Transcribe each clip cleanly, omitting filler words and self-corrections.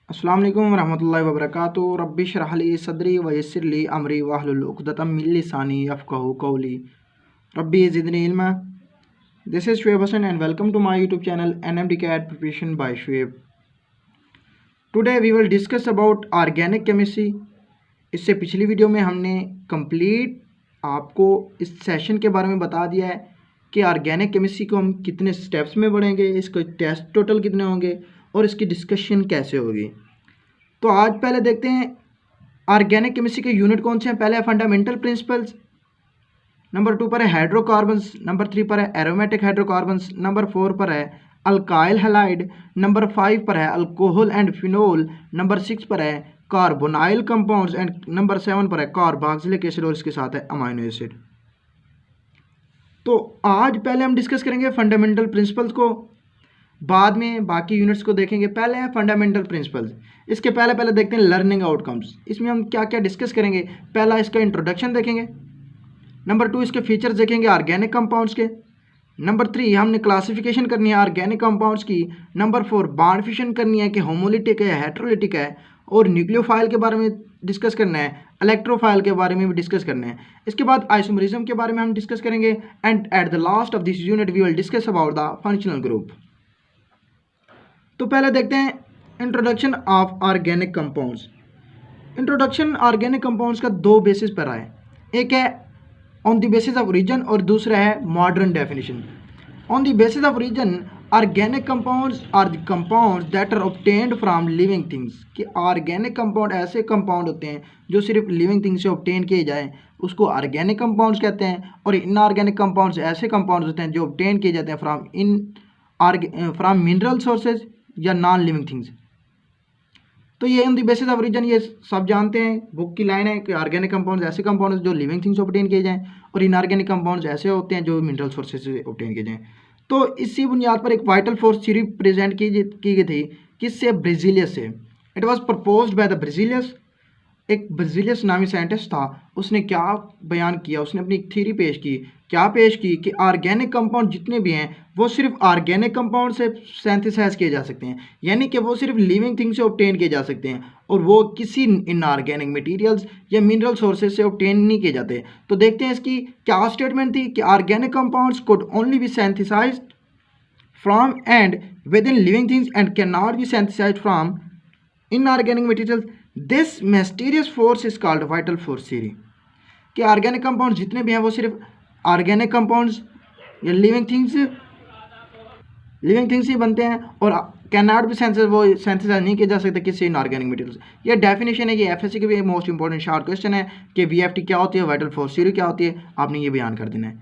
अस्सलाम वालेकुम रहमतुल्लाहि व बरकातुहू रब्बि इश्रह ली सदरी व यस्सिर ली अमरी वाहलुल उक़दतम मिन लिसानी यफ़क़हू क़ौली रब्बी ज़िदनी इल्मा। This is Shoaib Hasan and welcome to my YouTube channel NMD CAT preparation by Shoaib. Today we will discuss about organic chemistry. इससे पिछली वीडियो में हमने कंप्लीट आपको इस सेशन के बारे में बता दिया है कि ऑर्गेनिक केमिस्ट्री को हम कितने स्टेप्स में बढ़ेंगे, इसके टेस्ट टोटल कितने होंगे और इसकी डिस्कशन कैसे होगी। तो आज पहले देखते हैं ऑर्गेनिक केमिस्ट्री के यूनिट कौन से हैं। पहले है फंडामेंटल प्रिंसिपल्स, नंबर 2 पर है हाइड्रोकार्बन्स, नंबर 3 पर है एरोमेटिक हाइड्रोकार्बन्स, नंबर 4 पर है अल्काइल हैलाइड, नंबर 5 पर है अल्कोहल एंड फिनोल, नंबर 6 पर है कार्बोनाइल कंपाउंड्स एंड नंबर 7 पर है कार्बोक्सिलिक एसिड और इसके साथ है अमीनो एसिड। तो आज पहले हम डिस्कस करेंगे फंडामेंटल प्रिंसिपल्स को, बाद में बाकी यूनिट्स को देखेंगे। पहले है फंडामेंटल प्रिंसिपल्स। इसके पहले देखते हैं लर्निंग आउटकम्स। इसमें हम क्या क्या डिस्कस करेंगे। पहला इसका इंट्रोडक्शन देखेंगे, नंबर 2 इसके फीचर्स देखेंगे ऑर्गेनिक कंपाउंड्स के, नंबर 3 हमने क्लासिफिकेशन करनी है ऑर्गेनिक कंपाउंड्स की, नंबर 4 बॉन्ड फिशन करनी है कि होमोलिटिक है हेटेरोलिटिक है, और न्यूक्लियोफाइल के बारे में डिस्कस करना है, इलेक्ट्रोफाइल के बारे में भी डिस्कस करना है। इसके बाद आइसोमरिज्म के बारे में हम डिस्कस करेंगे and at the last of this unit we will discuss about the functional group. तो पहले देखते हैं introduction of organic compounds. Introduction organic compounds का दो बेसिस पर है, एक है on the basis of origin और दूसरा है modern definition. On the basis of origin organic compounds are the compounds that are obtained from living things. कि ऑर्गेनिक कंपाउंड ऐसे कंपाउंड होते हैं जो सिर्फ लिविंग थिंग्स से ऑब्टेन किए जाएँ, उसको ऑर्गेनिक कंपाउंड्स कहते हैं। और इनऑर्गेनिक कंपाउंड्स ऐसे कंपाउंड्स होते हैं जो ऑब्टेन किए जाते हैं फ्रॉम मिनरल सोर्सेज या नॉन लिविंग थिंग्स। तो ये on the basis of origin ये सब जानते हैं, बुक की लाइन है कि ऑर्गेनिक कंपाउंड्स ऐसे कंपाउंड्स जो लिविंग थिंग्स से ऑब्टेन किए जाएँ और इनऑर्गेनिक कंपाउंड्स ऐसे होते हैं जो मिनरल सोर्सेज से ऑब्टेन किए जाएँ। तो इसी बुनियाद पर एक वाइटल फोर्स थ्योरी प्रेजेंट की गई थी, किससे? ब्रिजिलियस से। It was proposed by the Berzelius. एक ब्रिजिलियस नामी साइंटिस्ट था, उसने क्या बयान किया, उसने अपनी एक थ्योरी पेश की। क्या पेश की कि ऑर्गेनिक कंपाउंड जितने भी हैं वो सिर्फ ऑर्गेनिक कंपाउंड से सिंथेसाइज किए जा सकते हैं, यानी कि वो सिर्फ लिविंग थिंग से ऑब्टेन किए जा सकते हैं और वो किसी इनऑर्गेनिक मटेरियल्स या मिनरल सोर्सेज से ऑब्टेन नहीं किए जाते। तो देखते हैं इसकी क्या स्टेटमेंट थी कि organic compounds could only be synthesised from and within living things and can not be synthesised from inorganic materials. This mysterious force is called vital force theory. कि ऑर्गेनिक कंपाउंड जितने भी हैं वो सिर्फ organic compounds या living things ही बनते हैं और कैन नॉट बी सेंथेसाइज नहीं किया जा सकता किसी इनऑर्गेनिक मटेरियल्स। ये डेफिनेशन है, ये FSC के भी मोस्ट इंपॉर्टेंट शॉर्ट क्वेश्चन है कि VFT क्या होती है, वाइटल फोर्स थ्योरी क्या होती है, आपने ये बयान कर देना है।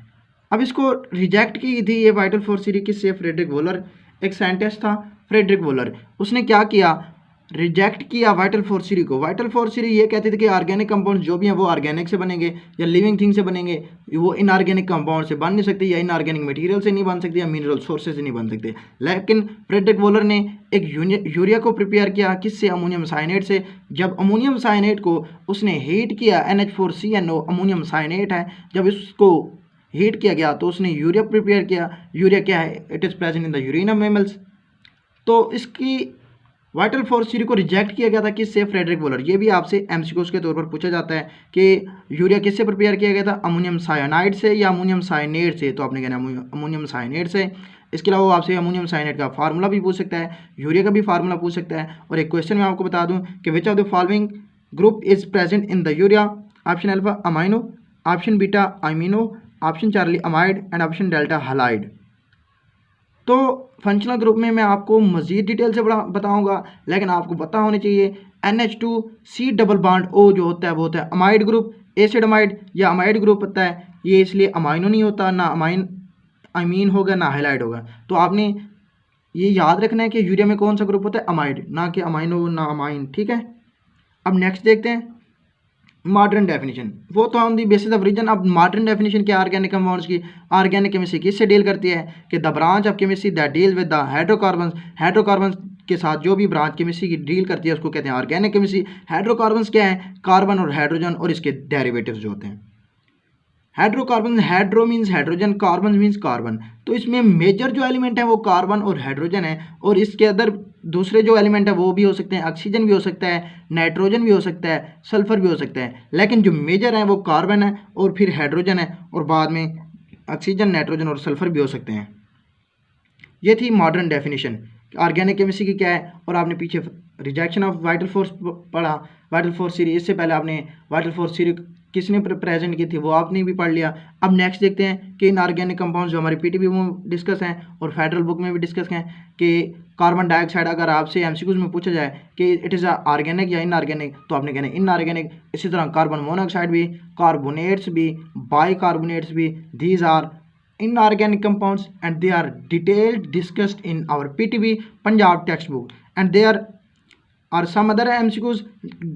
अब इसको रिजेक्ट की थी ये वाइटल फोर्स थ्योरी किससे? फ्रेडरिक वोलर, एक साइंटिस्ट था फ्रेडरिक वोलर। उसने क्या किया? रिजेक्ट किया वाइटल फोर्स थ्योरी को। वाइटल फोर्स थ्योरी ये कहते थे कि ऑर्गेनिक कंपाउंड जो भी हैं वो ऑर्गेनिक से बनेंगे या लिविंग थिंग से बनेंगे, वो इनऑर्गेनिक कंपाउंड से बन नहीं सकते या इनऑर्गेनिक मटेरियल से नहीं बन सकते या मिनरल सोर्सेज से नहीं बन सकते। लेकिन फ्रेडरिक वोलर ने एक यूरिया को प्रिपेयर किया, किससे? अमोनियम साइनेट से। जब अमोनियम साइनेट को उसने हीट किया, NH4CNO अमोनियम साइनेट है, जब इसको हीट किया गया तो उसने यूरिया प्रिपेयर किया। यूरिया क्या है? It is present in the urine of mammals. तो इसकी वाइटल फोर्स थ्योरी को रिजेक्ट किया गया था किससे? Friedrich Wohler. ये भी आपसे MCQs के तौर पर पूछा जाता है कि यूरिया किससे प्रिपेयर किया गया था, अमोनियम साइनाइड से या अमोनियम साइनेट से। तो आपने कहना अमोनियम साइनेट से। इसके अलावा वो आपसे अमोनियम साइनेट का फार्मूला भी पूछ सकता है, यूरिया का भी फार्मूला पूछ सकता है। और एक क्वेश्चन मैं आपको बता दूं कि which of the following group is present in the urea? Option alpha amino, option beta amino, option Charlie amide and option delta halide. तो फंक्शनल ग्रुप में मैं आपको मज़ीद डिटेल से बताऊंगा, लेकिन आपको पता होनी चाहिए NH2C डबल बॉन्ड O जो होता है वो होता है अमाइड ग्रुप, एसिड अमाइड या अमाइड ग्रुप होता है। ये इसलिए अमाइनो नहीं होता, ना अमीन होगा ना हाइलाइड होगा। तो आपने ये याद रखना है कि यूरिया में कौन सा ग्रुप होता है? अमाइड, ना कि अमाइनो ना अमाइन। ठीक है, अब नेक्स्ट देखते हैं मॉडर्न डेफिनेशन। वो तो on the basis of reason. अब मॉडर्न डेफिनेशन क्या ऑर्गेनिक कंपाउंड्स की? ऑर्गेनिक केमिस्ट्री किससे डील करती है? कि the branch of chemistry that deal with the hydrocarbons. Hydrocarbons के साथ जो भी ब्रांच केमिस्ट्री की डील करती है उसको कहते हैं ऑर्गेनिक केमिस्ट्री। हाइड्रोकार्बन्स क्या है? कार्बन और हाइड्रोजन और इसके डेरिवेटिव्स जो होते हैं। Hydrocarbon, hydro means hydrogen, carbon means carbon. तो इसमें मेजर जो एलिमेंट है वो कार्बन और हाइड्रोजन है और इसके अंदर दूसरे जो एलिमेंट है वो भी हो सकते हैं, ऑक्सीजन भी हो सकता है, नाइट्रोजन भी हो सकता है, सल्फर भी हो सकता है, लेकिन जो मेजर है वो कार्बन है और फिर हाइड्रोजन है और बाद में ऑक्सीजन, नाइट्रोजन और सल्फर भी हो सकते हैं। ये थी मॉडर्न डेफिनेशन ऑर्गेनिक केमिस्ट्री की क्या है। और आपने पीछे रिजेक्शन ऑफ वाइटल फोर्स पढ़ा, वाइटल फोर्स सीरीज, इससे पहले आपने वाइटल फोर्स सीरीज किसने प्रेजेंट की थी वो आपने भी पढ़ लिया। अब नेक्स्ट देखते हैं कि इनऑर्गेनिक कंपाउंड्स जो हमारे पीटीबी में डिस्कस हैं और फेडरल बुक में भी डिस्कस हैं कि कार्बन डाइऑक्साइड अगर आपसे एमसीक्यूज में पूछा जाए कि इट इज़ ऑर्गेनिक या इनऑर्गेनिक, तो आपने कहना इनऑर्गेनिक। इसी तरह कार्बन मोनोऑक्साइड भी, कार्बोनेट्स भी, बाइकार्बोनेट्स भी, these are inorganic compounds and they are detailed discussed in our PTB Punjab textbook, and there are some other MCQs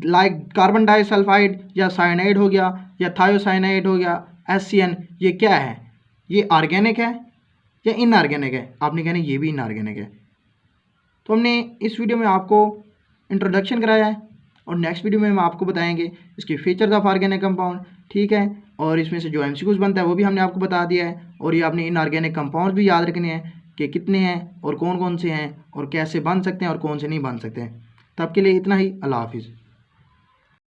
like carbon disulphide या साइनाइड हो गया या थायोसाइनाइड हो गया, SCN, ये क्या है, ये ऑर्गेनिक है या इनऑर्गेनिक है? आपने कहना ये भी इनऑर्गेनिक है। तो हमने इस वीडियो में आपको इंट्रोडक्शन कराया है और नेक्स्ट वीडियो में हम आपको बताएंगे इसके फीचर्स ऑफ ऑर्गेनिक कंपाउंड, ठीक है, और इसमें से जो एमसीक्यूज बनता है वो भी हमने आपको बता दिया है। और ये आपने इनऑर्गेनिक कंपाउंड भी याद रखने हैं कि कितने हैं और कौन कौन से हैं और कैसे बन सकते हैं और कौन से नहीं बन सकते हैं। तब के लिए इतना ही, अल्लाह हाफिज़।